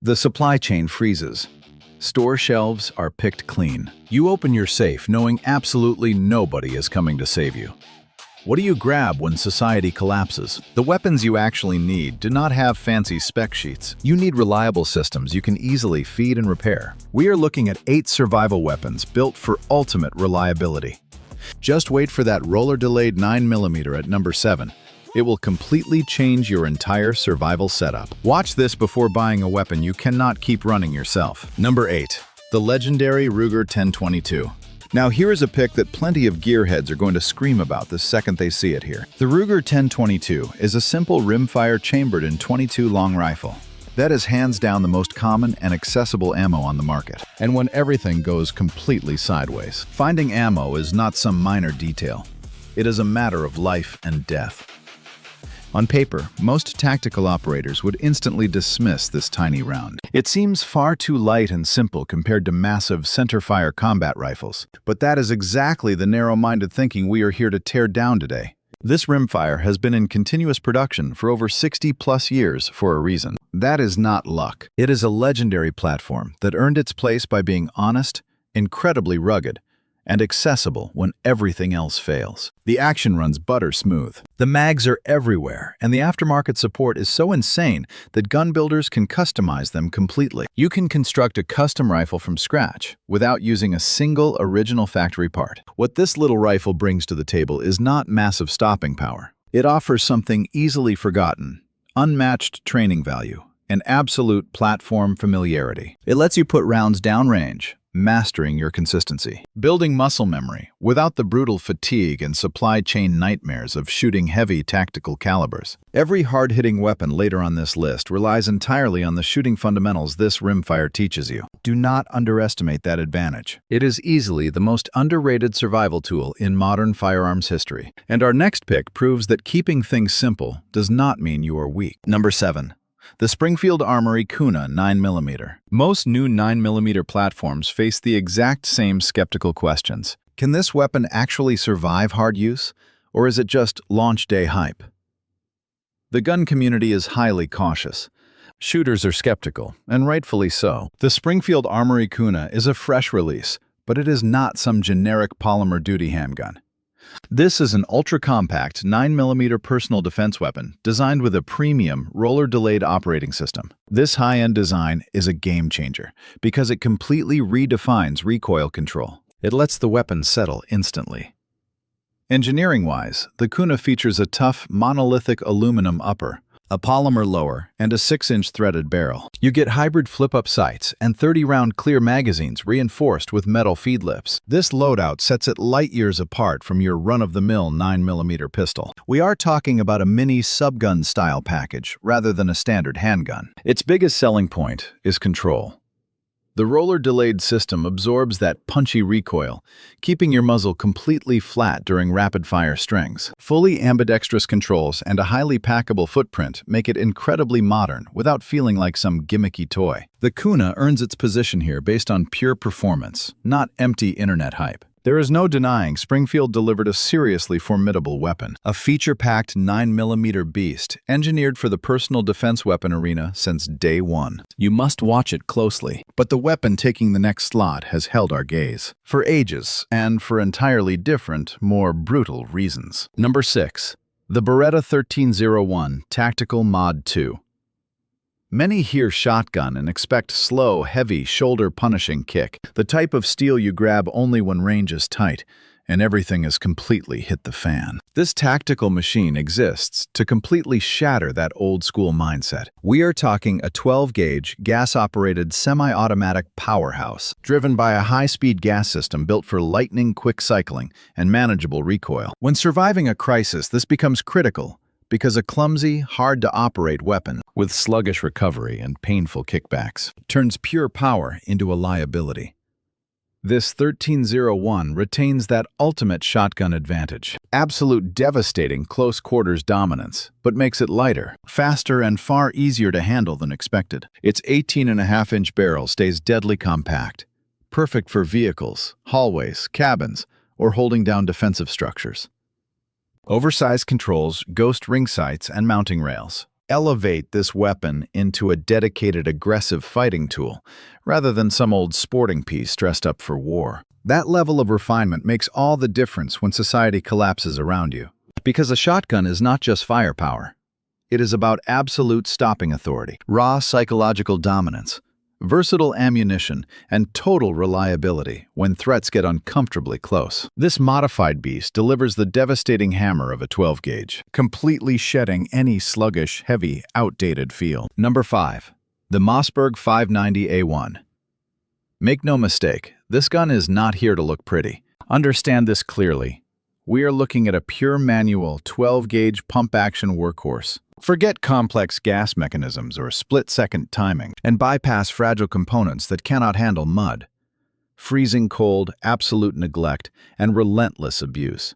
The supply chain freezes. Store shelves are picked clean. You open your safe knowing absolutely nobody is coming to save you. What do you grab when society collapses? The weapons you actually need do not have fancy spec sheets. You need reliable systems you can easily feed and repair. We are looking at 8 survival weapons built for ultimate reliability. Just wait for that roller-delayed 9mm at number 7. It will completely change your entire survival setup. Watch this before buying a weapon you cannot keep running yourself. Number 8. The legendary Ruger 1022. Now here is a pick that plenty of gearheads are going to scream about the second they see it here. The Ruger 1022 is a simple rimfire chambered in .22 long rifle. That is hands down the most common and accessible ammo on the market. And when everything goes completely sideways, finding ammo is not some minor detail. It is a matter of life and death. On paper, most tactical operators would instantly dismiss this tiny round. It seems far too light and simple compared to massive centerfire combat rifles. But that is exactly the narrow-minded thinking we are here to tear down today. This rimfire has been in continuous production for over 60+ years for a reason. That is not luck. It is a legendary platform that earned its place by being honest, incredibly rugged, and accessible when everything else fails. The action runs butter smooth. The mags are everywhere, and the aftermarket support is so insane that gun builders can customize them completely. You can construct a custom rifle from scratch without using a single original factory part. What this little rifle brings to the table is not massive stopping power. It offers something easily forgotten, unmatched training value, and absolute platform familiarity. It lets you put rounds downrange, mastering your consistency. Building muscle memory without the brutal fatigue and supply chain nightmares of shooting heavy tactical calibers. Every hard-hitting weapon later on this list relies entirely on the shooting fundamentals this rimfire teaches you. Do not underestimate that advantage. It is easily the most underrated survival tool in modern firearms history. And our next pick proves that keeping things simple does not mean you are weak. Number 7. The Springfield Armory Kuna 9mm. Most new 9mm platforms face the exact same skeptical questions. Can this weapon actually survive hard use, or is it just launch day hype? The gun community is highly cautious. Shooters are skeptical, and rightfully so. The Springfield Armory Kuna is a fresh release, but it is not some generic polymer duty handgun. This is an ultra-compact 9mm personal defense weapon designed with a premium roller-delayed operating system. This high-end design is a game-changer because it completely redefines recoil control. It lets the weapon settle instantly. Engineering-wise, the Kuna features a tough, monolithic aluminum upper, a polymer lower, and a 6-inch threaded barrel. You get hybrid flip-up sights and 30-round clear magazines reinforced with metal feed lips. This loadout sets it light years apart from your run-of-the-mill 9mm pistol. We are talking about a mini subgun style package rather than a standard handgun. Its biggest selling point is control. The roller-delayed system absorbs that punchy recoil, keeping your muzzle completely flat during rapid-fire strings. Fully ambidextrous controls and a highly packable footprint make it incredibly modern without feeling like some gimmicky toy. The Kuna earns its position here based on pure performance, not empty internet hype. There is no denying Springfield delivered a seriously formidable weapon, a feature-packed 9mm beast engineered for the personal defense weapon arena since day one. You must watch it closely, but the weapon taking the next slot has held our gaze for ages and for entirely different, more brutal reasons. Number 6. The Beretta 1301 Tactical Mod 2. Many hear shotgun and expect slow, heavy, shoulder-punishing kick, the type of steel you grab only when range is tight and everything has completely hit the fan. This tactical machine exists to completely shatter that old-school mindset. We are talking a 12-gauge, gas-operated, semi-automatic powerhouse, driven by a high-speed gas system built for lightning quick cycling and manageable recoil. When surviving a crisis, this becomes critical, because a clumsy, hard-to-operate weapon with sluggish recovery and painful kickbacks turns pure power into a liability. This 1301 retains that ultimate shotgun advantage, absolute devastating close-quarters dominance, but makes it lighter, faster, and far easier to handle than expected. Its 18.5-inch barrel stays deadly compact, perfect for vehicles, hallways, cabins, or holding down defensive structures. Oversized controls, ghost ring sights, and mounting rails. elevate this weapon into a dedicated aggressive fighting tool, rather than some old sporting piece dressed up for war. That level of refinement makes all the difference when society collapses around you. Because a shotgun is not just firepower. It is about absolute stopping authority, raw psychological dominance, versatile ammunition, and total reliability when threats get uncomfortably close. This modified beast delivers the devastating hammer of a 12-gauge, completely shedding any sluggish, heavy, outdated feel. Number 5. The Mossberg 590A1. Make no mistake, this gun is not here to look pretty. Understand this clearly. We are looking at a pure manual 12-gauge pump-action workhorse. Forget complex gas mechanisms or split-second timing, and bypass fragile components that cannot handle mud, freezing cold, absolute neglect, and relentless abuse.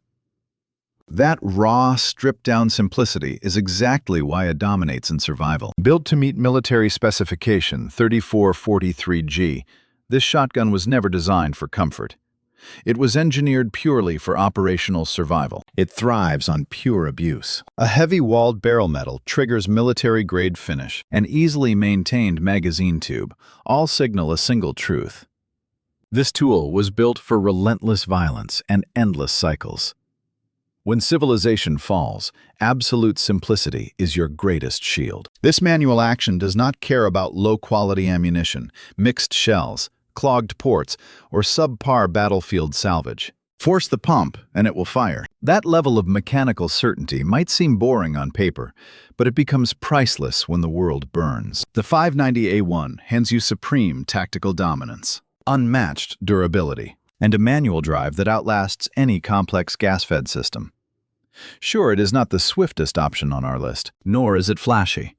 That raw, stripped-down simplicity is exactly why it dominates in survival. Built to meet military specification 3443G, this shotgun was never designed for comfort. It was engineered purely for operational survival. It thrives on pure abuse. A heavy walled barrel metal triggers military-grade finish. An easily maintained magazine tube all signal a single truth. This tool was built for relentless violence and endless cycles. When civilization falls, absolute simplicity is your greatest shield. This manual action does not care about low-quality ammunition, mixed shells, clogged ports, or subpar battlefield salvage. Force the pump, and it will fire. That level of mechanical certainty might seem boring on paper, but it becomes priceless when the world burns. The 590A1 hands you supreme tactical dominance, unmatched durability, and a manual drive that outlasts any complex gas-fed system. Sure, it is not the swiftest option on our list, nor is it flashy.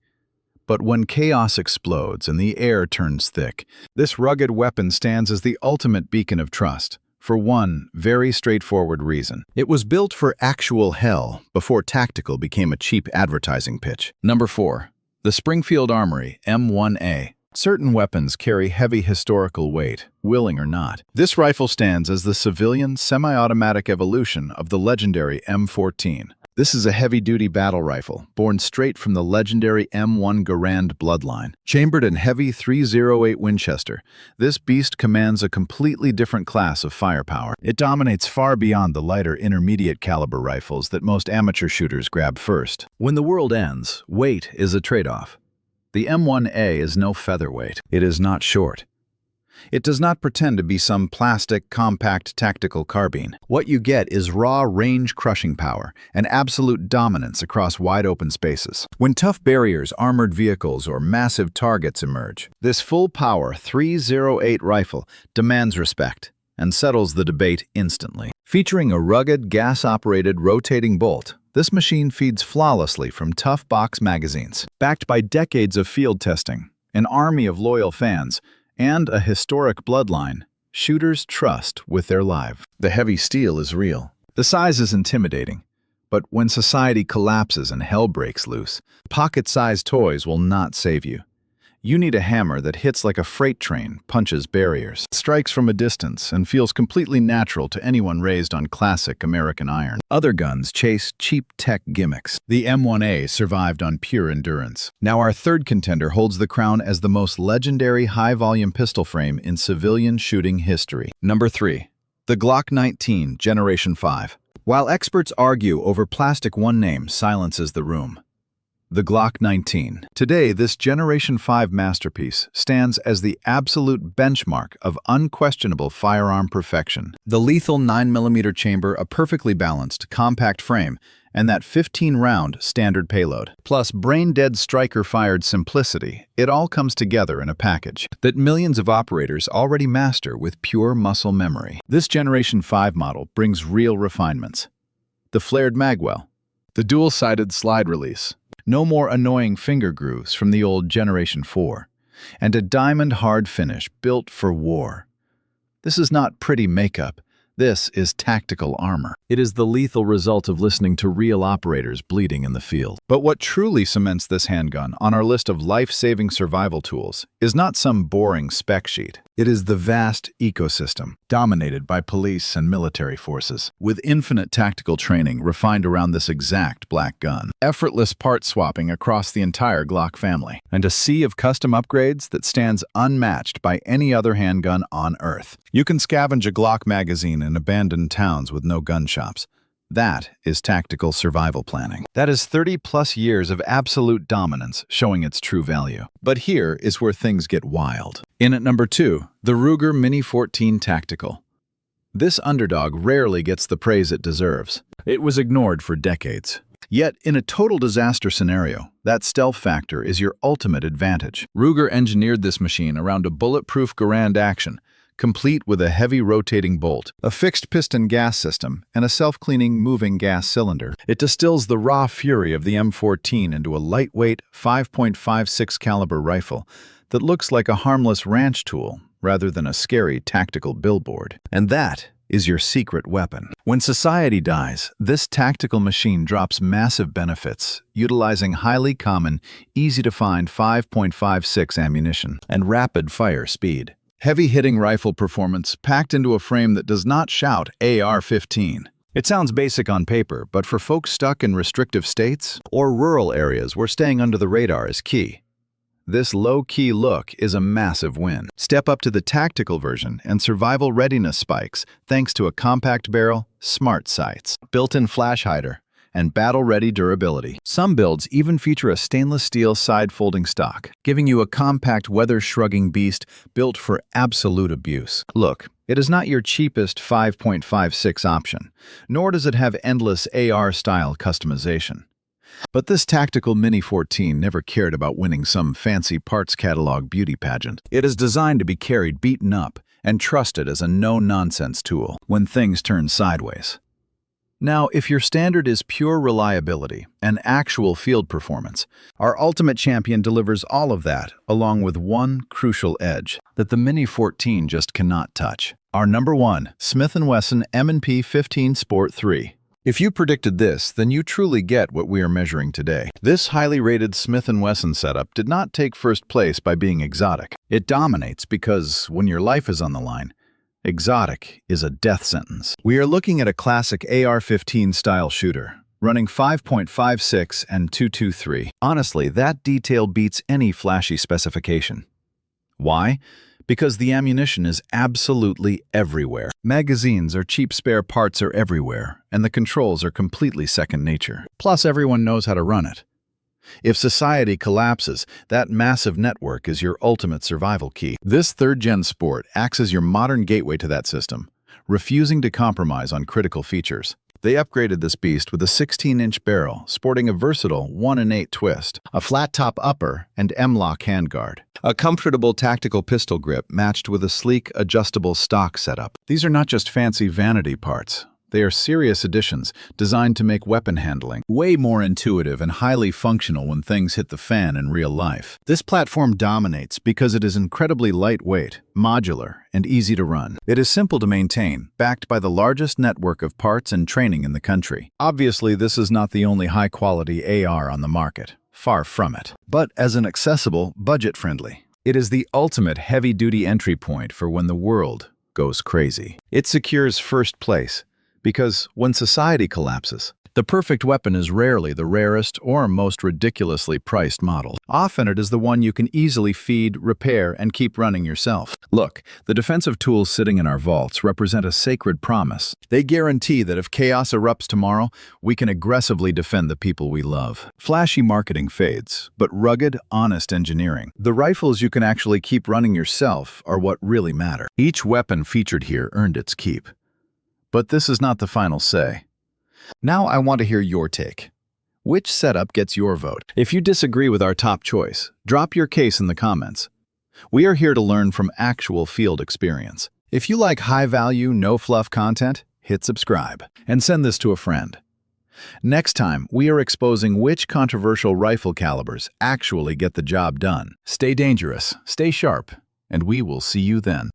But when chaos explodes and the air turns thick, this rugged weapon stands as the ultimate beacon of trust, for one very straightforward reason. It was built for actual hell before tactical became a cheap advertising pitch. Number 4. The Springfield Armory M1A. Certain weapons carry heavy historical weight, willing or not. This rifle stands as the civilian, semi-automatic evolution of the legendary M14. This is a heavy-duty battle rifle, born straight from the legendary M1 Garand bloodline. Chambered in heavy .308 Winchester, this beast commands a completely different class of firepower. It dominates far beyond the lighter intermediate caliber rifles that most amateur shooters grab first. When the world ends, weight is a trade-off. The M1A is no featherweight. It is not short. It does not pretend to be some plastic, compact tactical carbine. What you get is raw range-crushing power and absolute dominance across wide-open spaces. When tough barriers, armored vehicles, or massive targets emerge, this full-power .308 rifle demands respect and settles the debate instantly. Featuring a rugged, gas-operated rotating bolt, this machine feeds flawlessly from tough box magazines. Backed by decades of field testing, an army of loyal fans, and a historic bloodline, shooters trust with their lives. The heavy steel is real. The size is intimidating. But when society collapses and hell breaks loose, pocket-sized toys will not save you. You need a hammer that hits like a freight train, punches barriers, strikes from a distance, and feels completely natural to anyone raised on classic American iron. Other guns chase cheap tech gimmicks. The M1A survived on pure endurance. Now our third contender holds the crown as the most legendary high-volume pistol frame in civilian shooting history. Number 3. The Glock 19 Generation 5. While experts argue over plastic, one name silences the room. The Glock 19. Today, this Generation 5 masterpiece stands as the absolute benchmark of unquestionable firearm perfection. The lethal 9mm chamber, a perfectly balanced, compact frame, and that 15-round standard payload, plus brain-dead striker-fired simplicity, it all comes together in a package that millions of operators already master with pure muscle memory. This Generation 5 model brings real refinements. The flared magwell, the dual-sided slide release, no more annoying finger grooves from the old Generation 4, and a diamond-hard finish built for war. This is not pretty makeup. This is tactical armor. It is the lethal result of listening to real operators bleeding in the field. But what truly cements this handgun on our list of life-saving survival tools is not some boring spec sheet. It is the vast ecosystem, dominated by police and military forces, with infinite tactical training refined around this exact black gun, effortless part swapping across the entire Glock family, and a sea of custom upgrades that stands unmatched by any other handgun on Earth. You can scavenge a Glock magazine in abandoned towns with no gun shops. That is tactical survival planning. That is 30-plus years of absolute dominance showing its true value. But here is where things get wild. In at number 2, the Ruger Mini 14 Tactical. This underdog rarely gets the praise it deserves. It was ignored for decades. Yet, in a total disaster scenario, that stealth factor is your ultimate advantage. Ruger engineered this machine around a bulletproof Garand action, complete with a heavy rotating bolt, a fixed piston gas system, and a self-cleaning moving gas cylinder. It distills the raw fury of the M14 into a lightweight 5.56 caliber rifle that looks like a harmless ranch tool rather than a scary tactical billboard. And that is your secret weapon. When society dies, this tactical machine drops massive benefits, utilizing highly common, easy-to-find 5.56 ammunition and rapid fire speed. Heavy-hitting rifle performance packed into a frame that does not shout AR-15. It sounds basic on paper, but for folks stuck in restrictive states or rural areas where staying under the radar is key, this low-key look is a massive win. Step up to the tactical version and survival readiness spikes thanks to a compact barrel, smart sights, built-in flash hider, and battle-ready durability. Some builds even feature a stainless steel side-folding stock, giving you a compact weather-shrugging beast built for absolute abuse. Look, it is not your cheapest 5.56 option, nor does it have endless AR-style customization. But this tactical Mini 14 never cared about winning some fancy parts catalog beauty pageant. It is designed to be carried beaten up and trusted as a no-nonsense tool when things turn sideways. Now, if your standard is pure reliability and actual field performance, our Ultimate Champion delivers all of that, along with one crucial edge that the Mini 14 just cannot touch. Our number 1, Smith & Wesson M&P 15 Sport 3. If you predicted this, then you truly get what we are measuring today. This highly rated Smith & Wesson setup did not take first place by being exotic. It dominates because, when your life is on the line, exotic is a death sentence. We are looking at a classic AR-15 style shooter, running 5.56 and .223. Honestly, that detail beats any flashy specification. Why? Because the ammunition is absolutely everywhere. Magazines or cheap spare parts are everywhere, and the controls are completely second nature. Plus, everyone knows how to run it. If society collapses, that massive network is your ultimate survival key. This third-gen Sport acts as your modern gateway to that system, refusing to compromise on critical features. They upgraded this beast with a 16-inch barrel, sporting a versatile 1-in-8 twist, a flat-top upper, and M-lock handguard. A comfortable tactical pistol grip matched with a sleek, adjustable stock setup. These are not just fancy vanity parts. They are serious additions designed to make weapon handling way more intuitive and highly functional when things hit the fan in real life. This platform dominates because it is incredibly lightweight, modular, and easy to run. It is simple to maintain, backed by the largest network of parts and training in the country. Obviously, this is not the only high-quality AR on the market. Far from it. But as an accessible, budget-friendly, it is the ultimate heavy-duty entry point for when the world goes crazy. It secures first place, because when society collapses, the perfect weapon is rarely the rarest or most ridiculously priced model. Often it is the one you can easily feed, repair, and keep running yourself. Look, the defensive tools sitting in our vaults represent a sacred promise. They guarantee that if chaos erupts tomorrow, we can aggressively defend the people we love. Flashy marketing fades, but rugged, honest engineering. The rifles you can actually keep running yourself are what really matter. Each weapon featured here earned its keep. But this is not the final say. Now I want to hear your take. Which setup gets your vote? If you disagree with our top choice, drop your case in the comments. We are here to learn from actual field experience. If you like high-value, no-fluff content, hit subscribe and send this to a friend. Next time, we are exposing which controversial rifle calibers actually get the job done. Stay dangerous, stay sharp, and we will see you then.